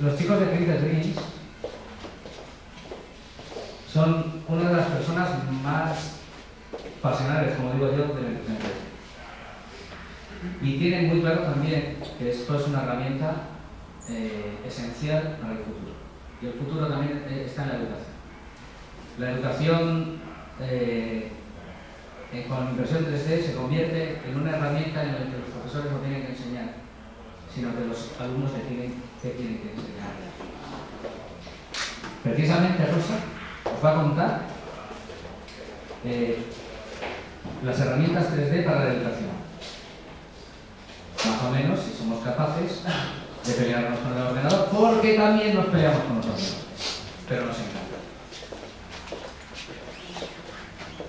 Los chicos de Creative Dreams son una de las personas más pasionales, como digo yo, de la educación 3D. Y tienen muy claro también que esto es una herramienta esencial para el futuro. Y el futuro también está en la educación. La educación con impresión 3D se convierte en una herramienta en la que los profesores no tienen que enseñar, sino que los alumnos deciden qué tienen que enseñar. Precisamente Rosa os va a contar las herramientas 3D para la educación. Más o menos, si somos capaces de pelearnos con el ordenador, porque también nos peleamos con los ordenadores, pero nos encanta.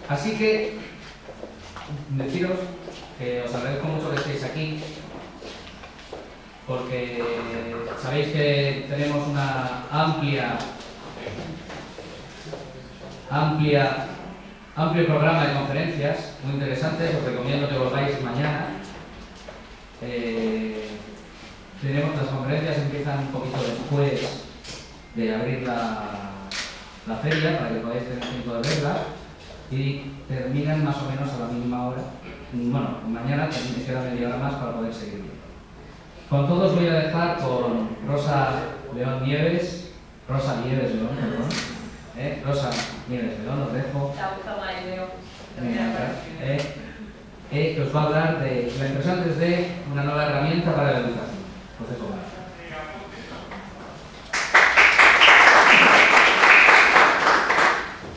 Así que, deciros que os agradezco mucho que estéis aquí, porque sabéis que tenemos una amplio programa de conferencias muy interesantes. Os recomiendo que volváis mañana. Las conferencias empiezan un poquito después de abrir la feria, para que podáis tener tiempo de verla, y terminan más o menos a la misma hora. Bueno, mañana también queda media hora más para poder seguir. Con todos voy a dejar con Rosa Nieves León, perdón. Rosa Nieves León, os dejo. Que os va a hablar de la impresión 3D, una nueva herramienta para la educación. Os dejo.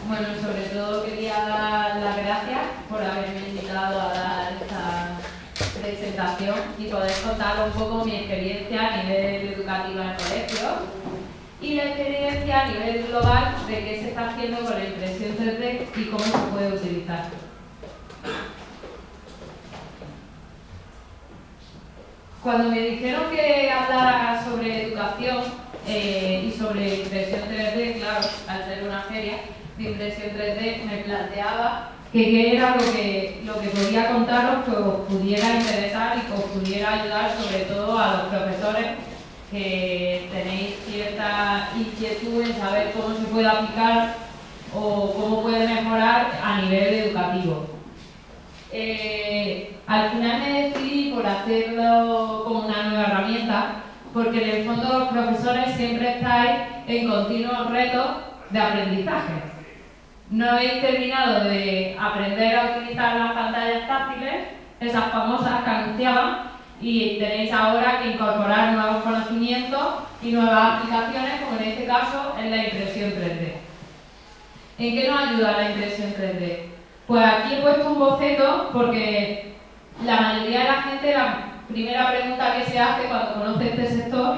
Bueno, sobre todo quería dar las gracias por haberme invitado a dar esta presentación y poder contar un poco mi experiencia a nivel educativo en el colegio y la experiencia a nivel global de qué se está haciendo con la impresión 3D y cómo se puede utilizar. Cuando me dijeron que hablara sobre educación y sobre impresión 3D, claro, al ser una feria de impresión 3D, me planteaba qué era lo que podía contaros que os pudiera interesar y que os pudiera ayudar, sobre todo a los profesores que tenéis cierta inquietud en saber cómo se puede aplicar o cómo puede mejorar a nivel educativo. Al final me decidí por hacerlo como una nueva herramienta, porque en el fondo los profesores siempre estáis en continuos retos de aprendizaje. No habéis terminado de aprender a utilizar las pantallas táctiles, esas famosas que anunciaban, y tenéis ahora que incorporar nuevos conocimientos y nuevas aplicaciones, como en este caso es la impresión 3D. ¿En qué nos ayuda la impresión 3D? Pues aquí he puesto un boceto porque la mayoría de la gente, la primera pregunta que se hace cuando conoce este sector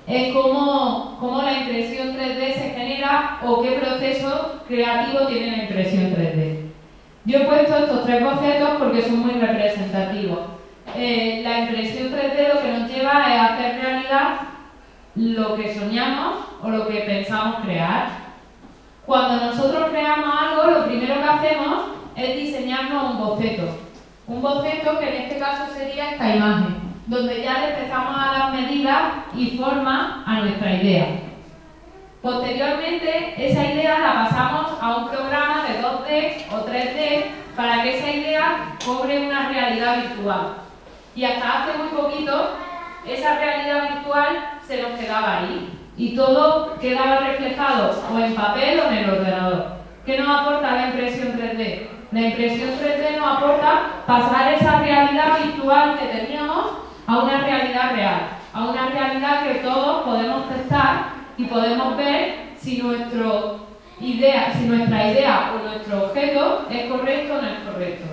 es cómo la impresión 3D se genera o qué proceso creativo tiene la impresión 3D. Yo he puesto estos tres bocetos porque son muy representativos. La impresión 3D lo que nos lleva es a hacer realidad lo que soñamos o lo que pensamos crear. Cuando nosotros creamos algo, lo primero que hacemos es diseñarnos un boceto que en este caso sería esta imagen, donde ya le empezamos a dar medidas y forma a nuestra idea. Posteriormente, esa idea la pasamos a un programa de 2D o 3D para que esa idea cobre una realidad virtual. Y hasta hace muy poquito, esa realidad virtual se nos quedaba ahí y todo quedaba reflejado o en papel o en el ordenador. ¿Qué nos aporta la impresión 3D? La impresión 3D nos aporta pasar esa realidad virtual que teníamos a una realidad real, a una realidad que todos podemos testar y podemos ver si nuestra idea o nuestro objeto es correcto o no es correcto.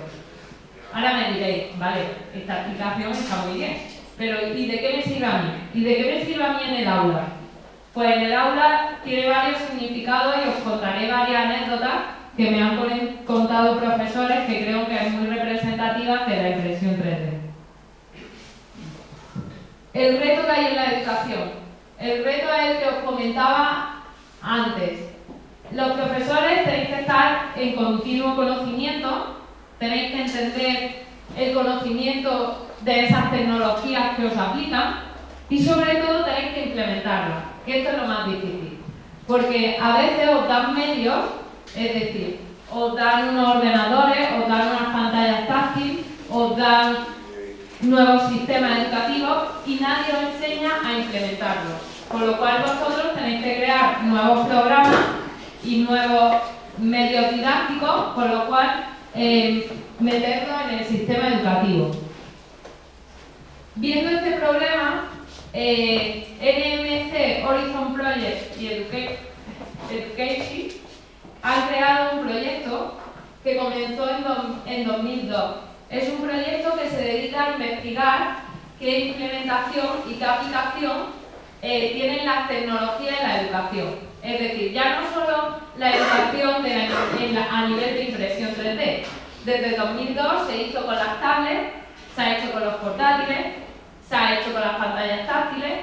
Ahora me diréis, vale, esta explicación está muy bien, pero ¿y de qué me sirve a mí? ¿Y de qué me sirve a mí en el aula? Pues en el aula tiene varios significados y os contaré varias anécdotas que me han contado profesores que creo que es muy representativas de la impresión 3D. El reto que hay en la educación. El reto es el que os comentaba antes. Los profesores tenéis que estar en continuo conocimiento, tenéis que entender el conocimiento de esas tecnologías que os aplican y sobre todo tenéis que implementarlas. que esto es lo más difícil. Porque a veces os dan medios, es decir, os dan unos ordenadores, os dan unas pantallas táctiles, os dan nuevos sistemas educativos y nadie os enseña a implementarlos. Por lo cual vosotros tenéis que crear nuevos programas y nuevos medios didácticos, por lo cual meterlo en el sistema educativo. Viendo este problema, NMC, Horizon Project y Education han creado un proyecto que comenzó en 2002. Es un proyecto que se dedica a investigar qué implementación y qué aplicación tienen las tecnologías en la educación. Es decir, ya no solo la educación a nivel de impresión 3D. Desde 2002 se hizo con las tablets, se ha hecho con los portátiles, se ha hecho con las pantallas táctiles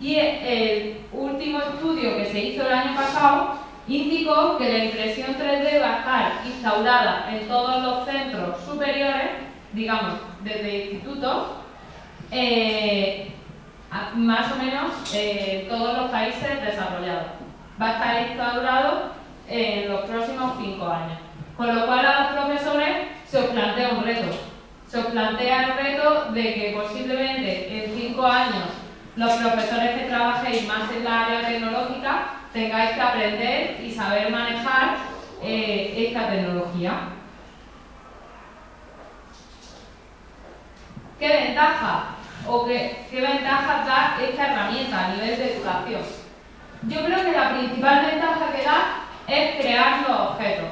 y el último estudio que se hizo el año pasado indicó que la impresión 3D va a estar instaurada en todos los centros superiores, digamos, desde institutos, más o menos en todos los países desarrollados. Va a estar instaurado en los próximos 5 años. Con lo cual a los profesores se os plantea un reto. Se os plantea el reto de que posiblemente en 5 años los profesores que trabajéis más en la área tecnológica tengáis que aprender y saber manejar esta tecnología. ¿Qué ventaja o qué ventajas da esta herramienta a nivel de educación? Yo creo que la principal ventaja que da es crear los objetos.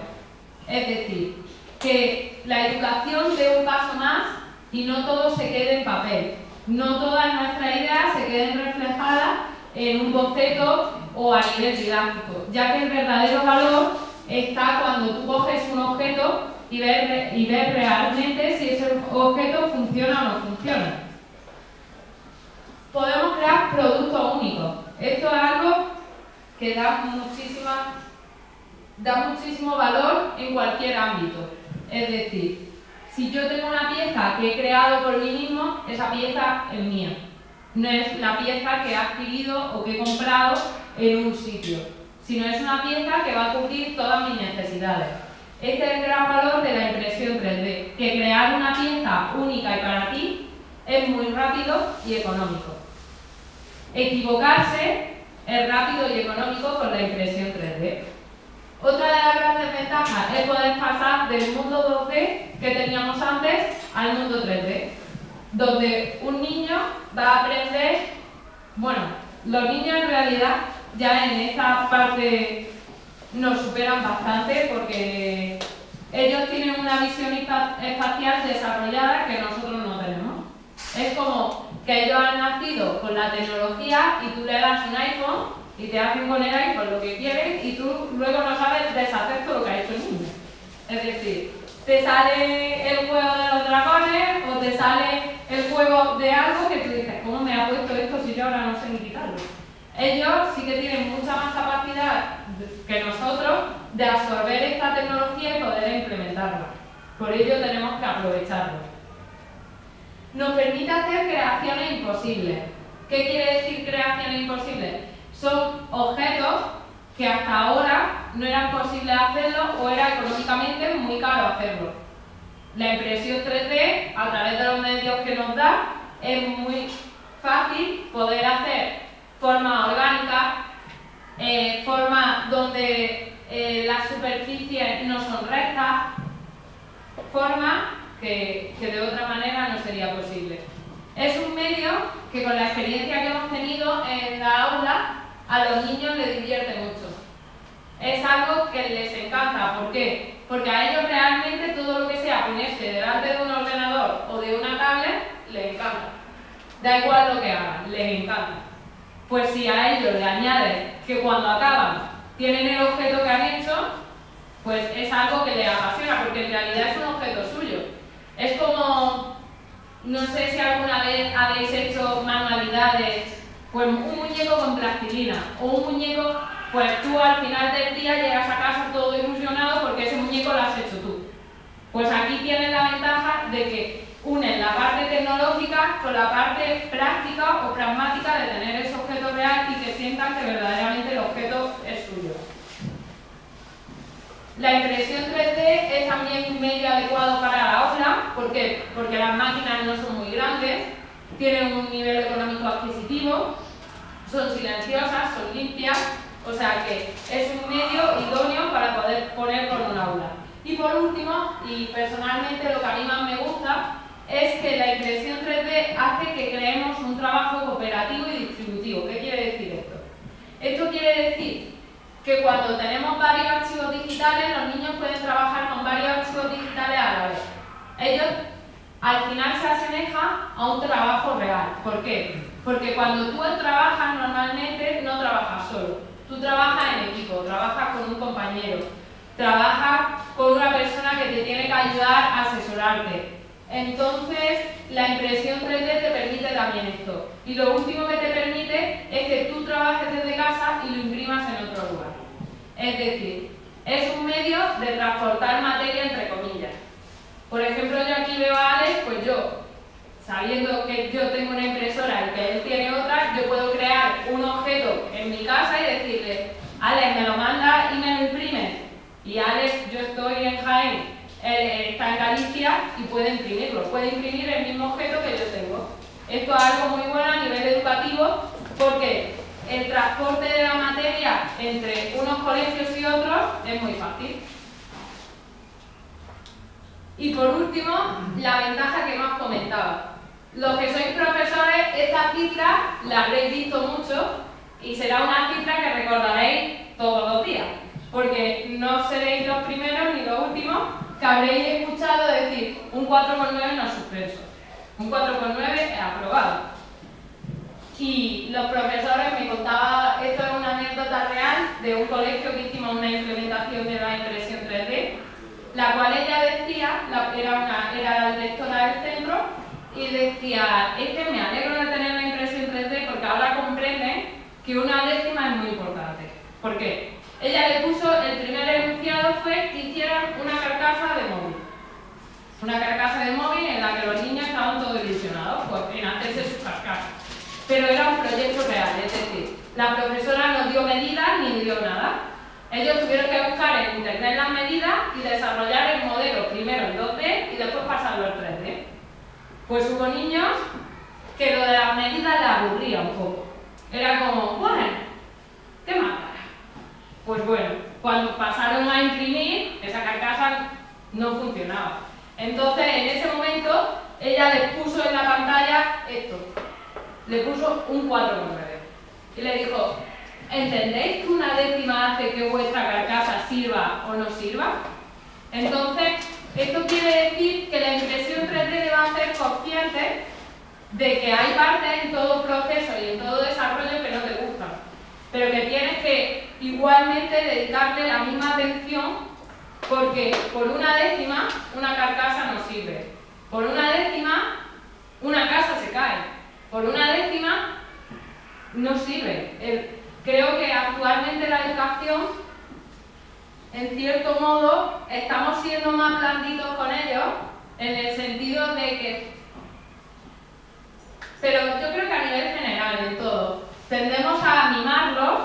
Es decir, que la educación dé un paso más y no todo se quede en papel. No todas nuestras ideas se queden reflejadas en un boceto o a nivel didáctico, ya que el verdadero valor está cuando tú coges un objeto y ves realmente si ese objeto funciona o no funciona. Podemos crear productos únicos. Esto es algo que da muchísimo valor en cualquier ámbito. Es decir, si yo tengo una pieza que he creado por mí mismo, esa pieza es mía. No es la pieza que he adquirido o que he comprado en un sitio, sino es una pieza que va a cubrir todas mis necesidades. Este es el gran valor de la impresión 3D, que crear una pieza única y para ti es muy rápido y económico. Equivocarse es rápido y económico con la impresión 3D. Otra de las grandes ventajas es poder pasar del mundo 2D que teníamos antes al mundo 3D, donde un niño va a aprender, bueno, los niños en realidad ya en esta parte nos superan bastante porque ellos tienen una visión espacial desarrollada que nosotros no tenemos. Es como que ellos han nacido con la tecnología y tú le das un iPhone y te hacen con el iPhone lo que quieren y tú luego no sabes deshacer todo lo que ha hecho el niño. Es decir, te sale el juego de los dragones o te sale el juego de algo que tú dices, ¿cómo me ha puesto esto si yo ahora no sé ni quitarlo? Ellos sí que tienen mucha más capacidad que nosotros de absorber esta tecnología y poder implementarla. Por ello tenemos que aprovecharlo. Nos permite hacer creaciones imposibles. ¿Qué quiere decir creaciones imposibles? Son objetos que hasta ahora no eran posibles hacerlo o era económicamente muy caro hacerlo. La impresión 3D, a través de los medios que nos da, es muy fácil poder hacer formas orgánicas, formas donde las superficies no son rectas, formas que de otra manera no sería posible. Es un medio que con la experiencia que hemos tenido en la aula a los niños les divierte mucho. Es algo que les encanta. ¿Por qué? Porque a ellos realmente todo lo que sea ponerse delante de un ordenador o de una tablet les encanta. Da igual lo que hagan, les encanta. Pues si a ellos le añades que cuando acaban tienen el objeto que han hecho, pues es algo que les apasiona, porque en realidad es un objeto suyo. Es como, no sé si alguna vez habéis hecho manualidades, pues un muñeco con plastilina, o un muñeco, pues tú al final del día llegas a casa todo ilusionado porque ese muñeco lo has hecho tú. Pues aquí tienes la ventaja de que unen la parte tecnológica con la parte práctica o pragmática de tener ese objeto real y que sientan que verdaderamente el objeto es suyo. La impresión 3D es también un medio adecuado para la aula. ¿Por qué? Porque las máquinas no son muy grandes, tienen un nivel económico adquisitivo, son silenciosas, son limpias, o sea que es un medio idóneo para poder ponerlo en un aula. Y por último, y personalmente lo que a mí más me gusta, es que la impresión 3D hace que creemos un trabajo cooperativo y distributivo. ¿Qué quiere decir esto? Esto quiere decir que cuando tenemos varios archivos digitales, los niños pueden trabajar con varios archivos digitales a la vez. Ellos al final se asemeja a un trabajo real. ¿Por qué? Porque cuando tú trabajas normalmente no trabajas solo. Tú trabajas en equipo, trabajas con un compañero, trabajas con una persona que te tiene que ayudar a asesorarte. Entonces, la impresión 3D te permite también esto. Y lo último que te permite es que tú trabajes desde casa y lo imprimas en otro lugar. Es decir, es un medio de transportar materia entre comillas. Por ejemplo, yo aquí veo a Alex, pues yo, sabiendo que yo tengo una impresora y que él tiene otra, yo puedo crear un objeto en mi casa y decirle, Alex, me lo manda y me lo imprime. Y Alex, yo estoy en Jaén, él está en Galicia y puede imprimirlo, puede imprimir el mismo objeto que yo tengo. Esto es algo muy bueno a nivel educativo porque el transporte de la materia entre unos colegios y otros es muy fácil. Y por último, la ventaja que más comentaba. Los que sois profesores, esta cifra la habréis visto mucho y será una cifra que recordaréis todos los días, porque no seréis los primeros ni los últimos que habréis escuchado decir un 4,9 no es suspenso, un 4,9 es aprobado. Y los profesores me contaban, esto es una anécdota real de un colegio que hicimos una implementación de la impresión 3D, la cual ella decía, era la directora del centro, y decía, me alegro de tener la impresión 3D porque ahora comprenden que una décima es muy importante. ¿Por qué? Ella le puso, el primer enunciado fue que hicieran una carcasa de móvil. Una carcasa de móvil en la que los niños estaban todos ilusionados pues, en hacerse sus carcasas. Pero era un proyecto real, es decir, la profesora no dio medidas ni dio nada. Ellos tuvieron que buscar en internet las medidas y desarrollar el modelo primero en 2D y después pasarlo al 3D. Pues hubo niños que lo de las medidas les aburría un poco. Era como, bueno, ¿qué más da? Pues bueno, cuando pasaron a imprimir, esa carcasa no funcionaba. Entonces, en ese momento, ella les puso en la pantalla esto. Le puso un 4,9. Y le dijo, ¿entendéis que una décima hace que vuestra carcasa sirva o no sirva? Entonces, esto quiere decir que la impresión 3D le va a hacer consciente de que hay partes en todo proceso y en todo desarrollo que no te gustan, pero que tienes que igualmente dedicarle la misma atención porque por una décima una carcasa no sirve, por una décima una casa se cae, por una décima no sirve. Creo que actualmente la educación, en cierto modo, estamos siendo más blanditos con ellos en el sentido de que, pero yo creo que a nivel general en todo, tendemos a mimarlos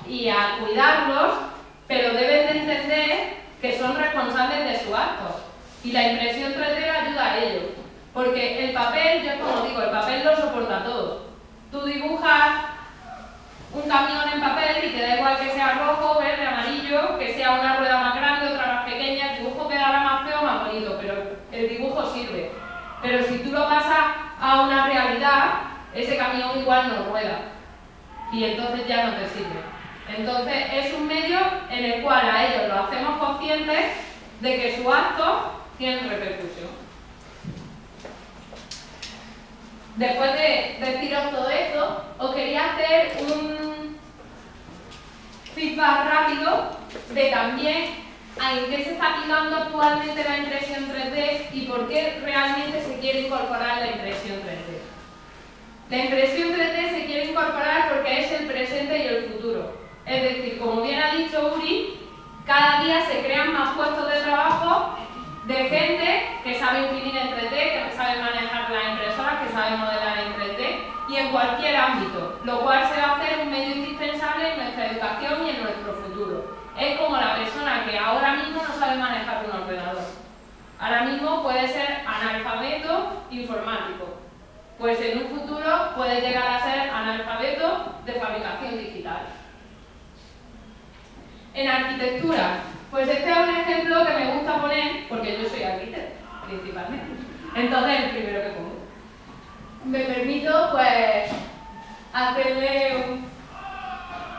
y a cuidarlos, pero deben de entender que son responsables de sus actos y la impresión 3D ayuda a ellos, porque el papel, yo como digo, el papel lo soporta todo. Tú dibujas un camión en papel y te da igual que sea rojo, verde, amarillo, que sea una rueda más grande, otra más pequeña, el dibujo quedará más feo o más bonito, pero el dibujo sirve. Pero si tú lo pasas a una realidad, ese camión igual no rueda y entonces ya no te sirve. Entonces es un medio en el cual a ellos los hacemos conscientes de que sus actos tienen repercusión. Después de deciros todo esto, os quería hacer un feedback rápido de también en qué se está aplicando actualmente la impresión 3D y por qué realmente se quiere incorporar la impresión 3D. La impresión 3D se quiere incorporar porque es el presente y el futuro. Es decir, como bien ha dicho Uri, cada día se crean más puestos de trabajo de gente que sabe imprimir en 3D, que sabe manejar las impresoras, que sabe modelar en 3D y en cualquier ámbito, lo cual se va a hacer un medio indispensable en nuestra educación y en nuestro futuro. Es como la persona que ahora mismo no sabe manejar un ordenador. Ahora mismo puede ser analfabeto informático. Pues en un futuro puede llegar a ser analfabeto de fabricación digital. En arquitectura, pues este es un ejemplo que me gusta poner porque yo soy arquitecto, principalmente. Entonces, el primero que pongo. Me permito, pues, hacerle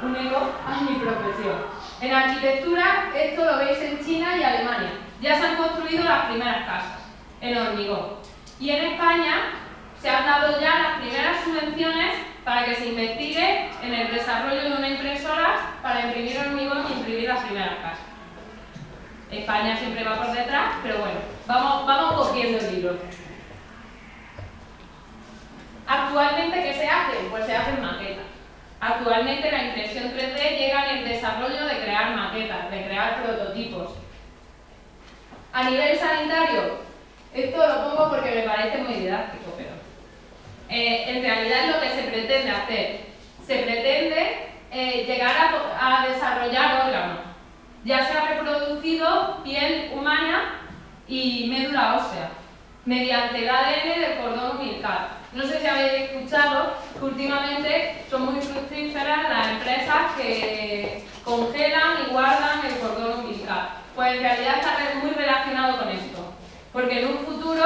un eco a mi profesión. En arquitectura, esto lo veis en China y Alemania. Ya se han construido las primeras casas en hormigón. Y en España se han dado ya las primeras subvenciones para que se investigue en el desarrollo de una impresora para imprimir hormigón y imprimir las primeras casas. España siempre va por detrás, pero bueno, vamos cogiendo el hilo. Actualmente, ¿qué se hace? Pues se hacen maquetas. Actualmente la impresión 3D llega en el desarrollo de crear maquetas, de crear prototipos. A nivel sanitario, esto lo pongo porque me parece muy didáctico, pero en realidad es lo que se pretende hacer. Se pretende llegar a desarrollar órganos. Ya se ha reproducido piel humana y médula ósea mediante el ADN del cordón umbilical. No sé si habéis escuchado que últimamente son muy fructíferas las empresas que congelan y guardan el cordón umbilical. Pues en realidad está muy relacionado con esto, porque en un futuro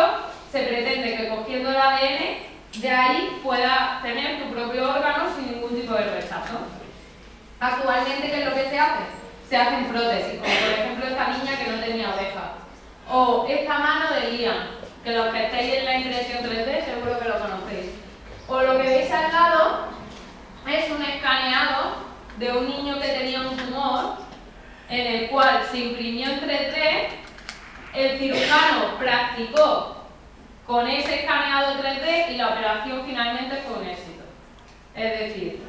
se pretende que cogiendo el ADN de ahí pueda tener tu propio órgano sin ningún tipo de rechazo. Actualmente, ¿qué es lo que se hace? Se hacen prótesis, como por ejemplo esta niña que no tenía oreja, o esta mano de Liam, que los que estéis en la impresión 3D seguro que lo conocéis. O lo que veis al lado es un escaneado de un niño que tenía un tumor en el cual se imprimió en 3D, el cirujano practicó con ese escaneado 3D y la operación finalmente fue un éxito. Es decir,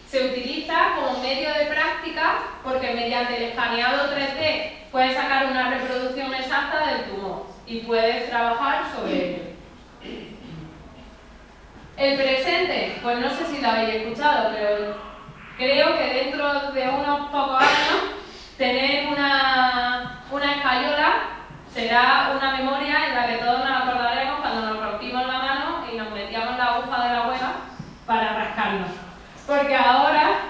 se utiliza como medio de práctica porque mediante el escaneado 3D puedes sacar una reproducción exacta del tumor y puedes trabajar sobre ello. El presente, pues no sé si lo habéis escuchado, pero creo que dentro de unos pocos años tener una escayola será una memoria en la que todos nos acordaremos cuando nos rompimos la mano y nos metíamos la aguja de la abuela para rascarnos. Porque ahora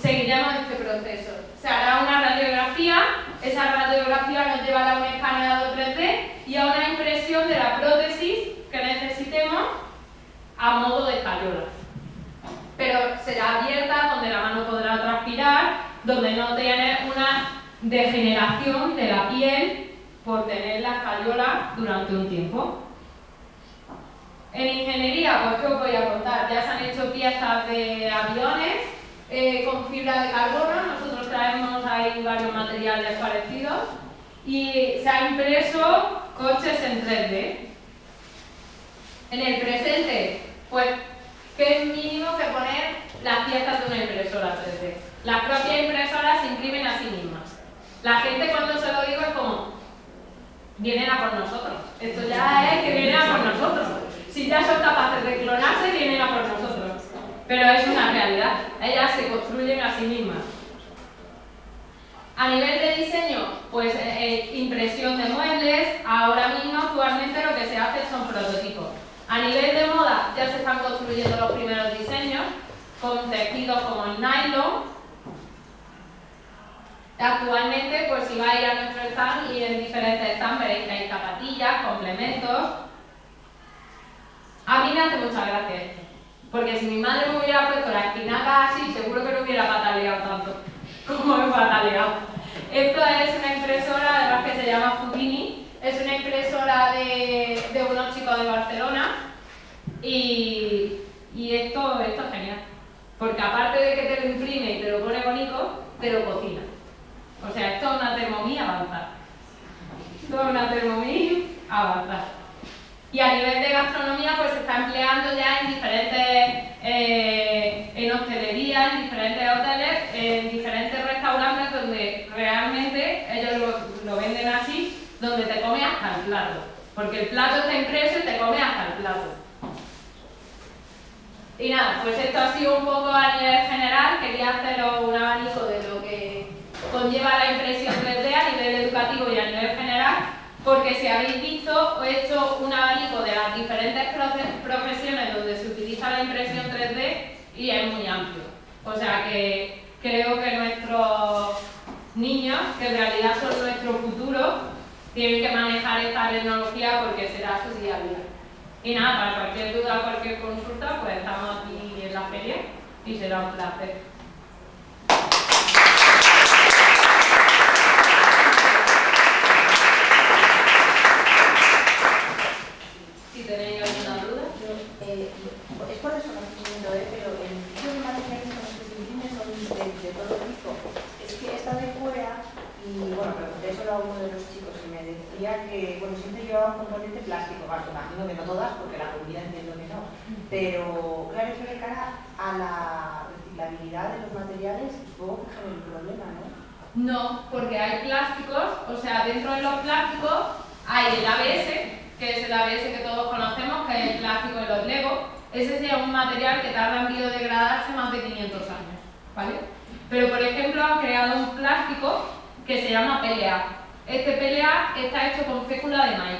seguiremos este proceso. Se hará una radiografía, esa radiografía nos llevará a un escaneado 3D y a una impresión de la prótesis que necesitemos a modo de escayola. Pero será abierta, donde la mano podrá transpirar, donde no tiene una degeneración de la piel por tener la escayola durante un tiempo. En ingeniería, pues ¿qué os voy a contar? Ya se han hecho piezas de aviones con fibra de carbono, nosotros traemos ahí varios materiales parecidos y se ha impreso coches en 3D. En el presente, pues, ¿qué es mínimo que poner las piezas de una impresora 3D? Las propias impresoras se imprimen a sí mismas. La gente cuando se lo digo es como, vienen a por nosotros. Esto ya es que vienen a por nosotros. Si ya son capaces de clonarse, vienen a por nosotros. Pero es una realidad. Ellas se construyen a sí mismas. A nivel de diseño, pues impresión de muebles. Ahora mismo, actualmente, lo que se hace son prototipos. A nivel de moda, ya se están construyendo los primeros diseños con tejidos como el nylon. Actualmente, pues si vais a nuestro stand y en diferentes stands veréis que hay zapatillas, complementos. A mí me hace mucha gracia esto, porque si mi madre me hubiera puesto la espinaca así, seguro que no hubiera pataleado tanto como he pataleado. Esto es una impresora, además que se llama Futini, es una impresora de unos chicos de Barcelona y esto es genial, porque aparte de que te lo imprime y te lo pone bonito, te lo cocina. O sea, esto es una Thermomix avanzada. Esto es una Thermomix avanzada. Y a nivel de gastronomía, pues se está empleando ya en diferentes, en hostelería, en diferentes hoteles, en diferentes restaurantes donde realmente ellos lo venden así, donde te come hasta el plato, porque el plato está impreso y te come hasta el plato. Y nada, pues esto ha sido un poco a nivel general. Quería haceros un abanico de lo que conlleva la impresión 3D a nivel educativo y a nivel general, porque si habéis visto, os he hecho un abanico de las diferentes profesiones donde se utiliza la impresión 3D y es muy amplio. O sea que creo que nuestros niños, que en realidad son nuestro futuro, tienen que manejar esta tecnología porque será su día a día. Y nada, para cualquier duda, cualquier consulta, pues estamos aquí en la feria y será un placer. Si tenéis alguna duda. Es por desconocimiento, pero el tipo de materiales con los que se imprimen son de todo tipo. Es que he estado de fuera y, bueno, pregunté eso a uno de los chicos y me decía que, bueno, siempre llevaba un componente plástico. Bueno, imagino que no todas, porque la comida entiendo que no. Pero, claro, eso de cara a la reciclabilidad de los materiales, supongo que genera un problema, ¿no? No, porque hay plásticos, o sea, dentro de los plásticos hay el ABS, que es el ABS que todos conocemos, que es el plástico de los Legos. Ese sería un material que tarda en biodegradarse más de 500 años, ¿vale? Pero, por ejemplo, han creado un plástico que se llama PLA. Este PLA está hecho con fécula de maíz.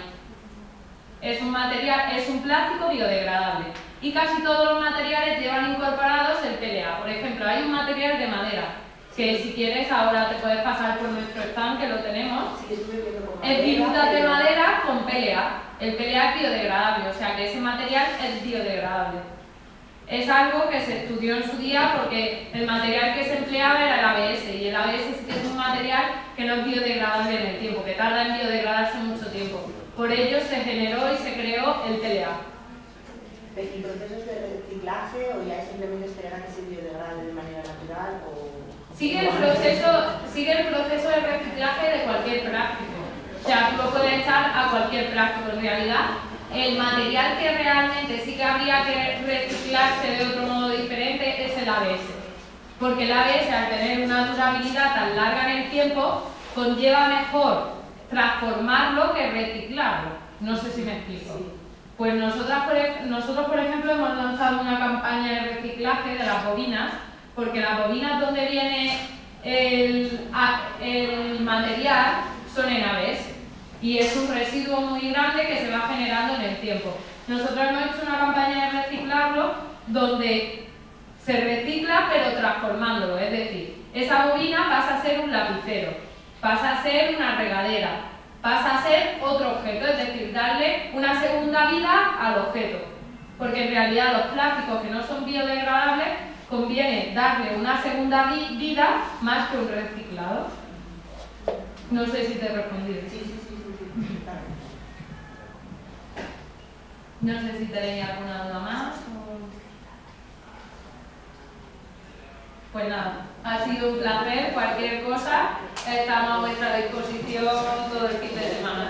Es un plástico biodegradable. Y casi todos los materiales llevan incorporados el PLA. Por ejemplo, hay un material de madera, que si quieres ahora te puedes pasar por nuestro stand, que lo tenemos. Es viruta de madera con PLA. El PLA es biodegradable, o sea que ese material es biodegradable. Es algo que se estudió en su día porque el material que se empleaba era el ABS, y el ABS sí que es un material que no es biodegradable en el tiempo, que tarda en biodegradarse mucho tiempo. Por ello se generó y se creó el PLA. ¿Y procesos de reciclaje o ya simplemente esperar a que se biodegrade de manera natural? Sigue el proceso de reciclaje de cualquier plástico. O sea, tú lo puedes echar a cualquier plástico. En realidad, el material que realmente sí que habría que reciclarse de otro modo diferente es el ABS. Porque el ABS, al tener una durabilidad tan larga en el tiempo, conlleva mejor transformarlo que reciclarlo. No sé si me explico. Pues nosotros, por ejemplo, hemos lanzado una campaña de reciclaje de las bobinas, porque las bobinas donde viene el material son en ABS. Y es un residuo muy grande que se va generando en el tiempo. Nosotros hemos hecho una campaña de reciclarlo donde se recicla pero transformándolo, es decir, esa bobina pasa a ser un lapicero, pasa a ser una regadera, pasa a ser otro objeto, es decir, darle una segunda vida al objeto. Porque en realidad los plásticos que no son biodegradables conviene darle una segunda vida más que un reciclado. No sé si te he respondido. Sí. No sé si tenéis alguna duda más. Pues nada, ha sido un placer. Cualquier cosa, estamos a vuestra disposición todo el fin de semana.